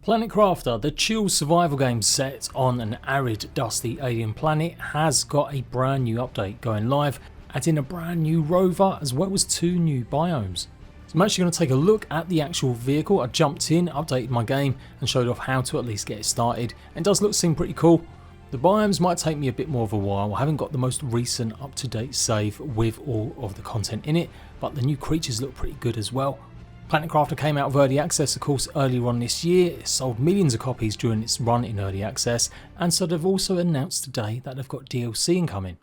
Planet Crafter, the chill survival game set on an arid, dusty alien planet, has got a brand new update going live, adding a brand new rover as well as 2 new biomes. So I'm actually going to take a look at the actual vehicle. I jumped in, updated my game and showed off how to at least get it started. It does seem pretty cool. The biomes might take me a bit more of a while. I haven't got the most recent up-to-date save with all of the content in it, but the new creatures look pretty good as well. Planet Crafter came out of early access of course earlier on this year. It sold millions of copies during its run in early access, and so they've also announced today that they've got DLC incoming.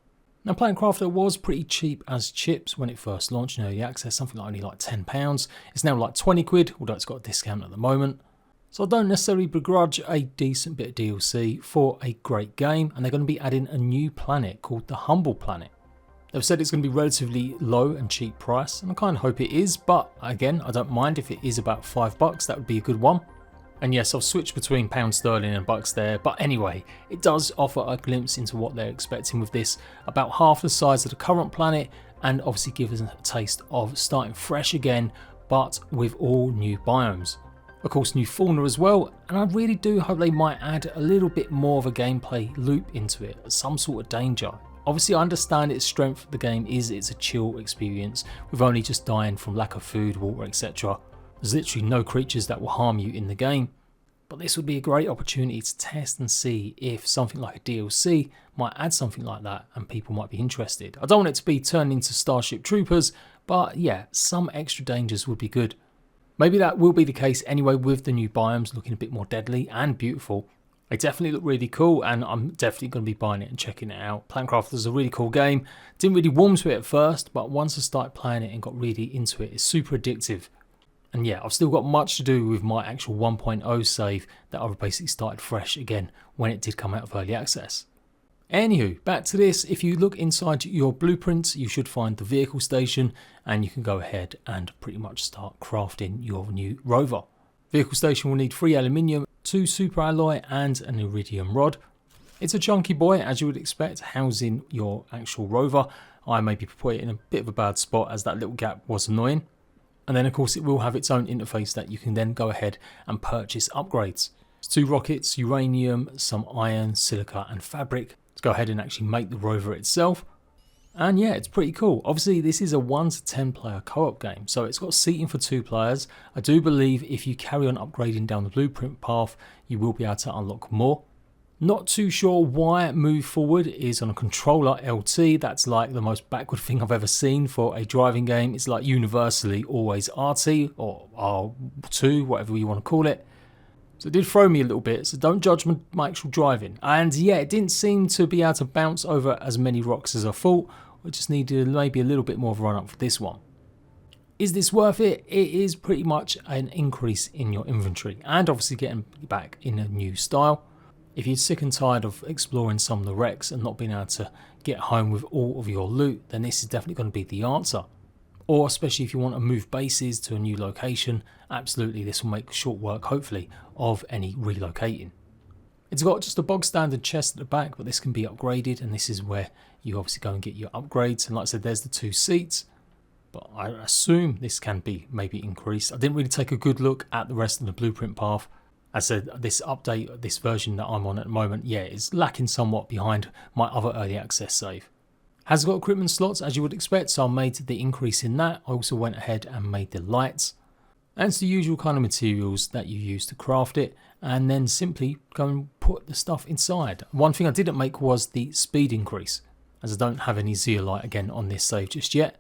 Now Planet Crafter was pretty cheap as chips when it first launched in early access, something like only like £10. It's now like 20 quid, although it's got a discount at the moment. So I don't necessarily begrudge a decent bit of DLC for a great game, and they're going to be adding a new planet called the Humble Planet. They've said it's going to be relatively low and cheap price, and I kind of hope it is, but again, I don't mind if it is about $5, that would be a good one. And yes, I've switched between pound sterling and bucks there, but anyway, it does offer a glimpse into what they're expecting with this, about half the size of the current planet, and obviously give us a taste of starting fresh again, but with all new biomes. Of course, new fauna as well, and I really do hope they might add a little bit more of a gameplay loop into it, some sort of danger. Obviously I understand its strength of the game is it's a chill experience with only just dying from lack of food, water, etc. There's literally no creatures that will harm you in the game, but this would be a great opportunity to test and see if something like a DLC might add something like that and people might be interested. I don't want it to be turned into Starship Troopers, but yeah, some extra dangers would be good. Maybe that will be the case anyway with the new biomes looking a bit more deadly and beautiful. They definitely look really cool, and I'm definitely going to be buying it and checking it out. Planet Crafter is a really cool game. Didn't really warm to it at first, but once I started playing it and got really into it, it's super addictive. And yeah, I've still got much to do with my actual 1.0 save that I've basically started fresh again when it did come out of early access. Anywho, back to this. If you look inside your blueprints, you should find the vehicle station, and you can go ahead and pretty much start crafting your new rover. Vehicle station will need 3 aluminium, 2 super alloy and an iridium rod. It's a chunky boy as you would expect, housing your actual rover. I maybe put it in a bit of a bad spot as that little gap was annoying. And then of course it will have its own interface that you can then go ahead and purchase upgrades. It's 2 rockets, uranium, some iron, silica and fabric to go ahead and actually make the rover itself. And yeah, it's pretty cool. Obviously this is a 1 to 10 player co-op game, so it's got seating for 2 players. I do believe if you carry on upgrading down the blueprint path, you will be able to unlock more. Not too sure why move forward is on a controller LT. That's like the most backward thing I've ever seen for a driving game. It's like universally always RT or R2, whatever you want to call it. So it did throw me a little bit, so don't judge my actual driving. And yeah, it didn't seem to be able to bounce over as many rocks as I thought. I just needed maybe a little bit more of a run up for this one. Is this worth it? It is pretty much an increase in your inventory and obviously getting back in a new style. If you're sick and tired of exploring some of the wrecks and not being able to get home with all of your loot, then this is definitely going to be the answer. Or especially if you want to move bases to a new location, absolutely this will make short work hopefully of any relocating. It's got just a bog standard chest at the back, but this can be upgraded, and this is where you obviously go and get your upgrades. And like I said, there's the 2 seats, but I assume this can be maybe increased. I didn't really take a good look at the rest of the blueprint path. As I said, this update, this version that I'm on at the moment, yeah, is lacking somewhat behind my other early access save. Has got equipment slots as you would expect, so I made the increase in that. I also went ahead and made the lights. And it's the usual kind of materials that you use to craft it, and then simply go and put the stuff inside. One thing I didn't make was the speed increase, as I don't have any zeolite again on this save just yet.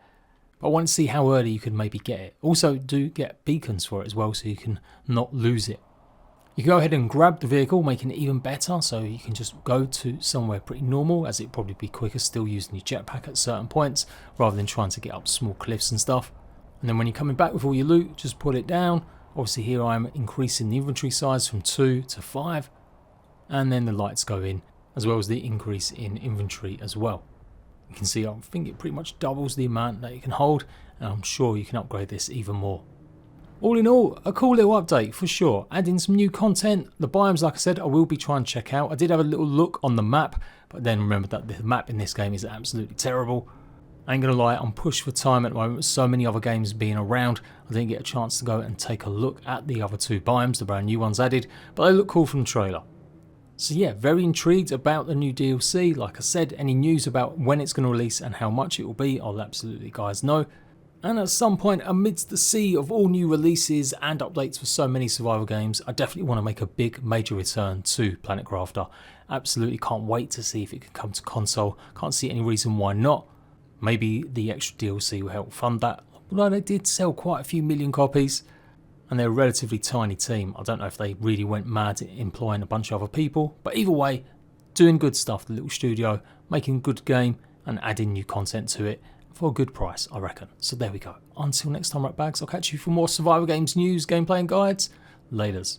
But I want to see how early you could maybe get it. Also do get beacons for it as well, so you can not lose it. You can go ahead and grab the vehicle, making it even better, so you can just go to somewhere pretty normal, as it'd probably be quicker still using your jetpack at certain points, rather than trying to get up small cliffs and stuff. And then when you're coming back with all your loot, just put it down. Obviously here I'm increasing the inventory size from 2 to 5, and then the lights go in, as well as the increase in inventory as well. You can see I think it pretty much doubles the amount that you can hold, and I'm sure you can upgrade this even more. All in all, a cool little update for sure. Adding some new content. The biomes, like I said, I will be trying to check out. I did have a little look on the map, but then remember that the map in this game is absolutely terrible. I ain't gonna lie, I'm pushed for time at the moment with so many other games being around. I didn't get a chance to go and take a look at the other 2 biomes, the brand new ones added, but they look cool from the trailer. So yeah, very intrigued about the new DLC. Like I said, any news about when it's going to release and how much it will be, I'll absolutely guys know. And at some point amidst the sea of all new releases and updates for so many survival games, I definitely want to make a big major return to Planet Crafter. Absolutely can't wait to see if it can come to console. Can't see any reason why not. Maybe the extra DLC will help fund that. Although they did sell quite a few million copies. And they're a relatively tiny team. I don't know if they really went mad employing a bunch of other people, but either way, doing good stuff, the little studio, making a good game and adding new content to it for a good price, I reckon. So there we go. Until next time, RATBAGGERS, I'll catch you for more survival games news, gameplay and guides. Laters.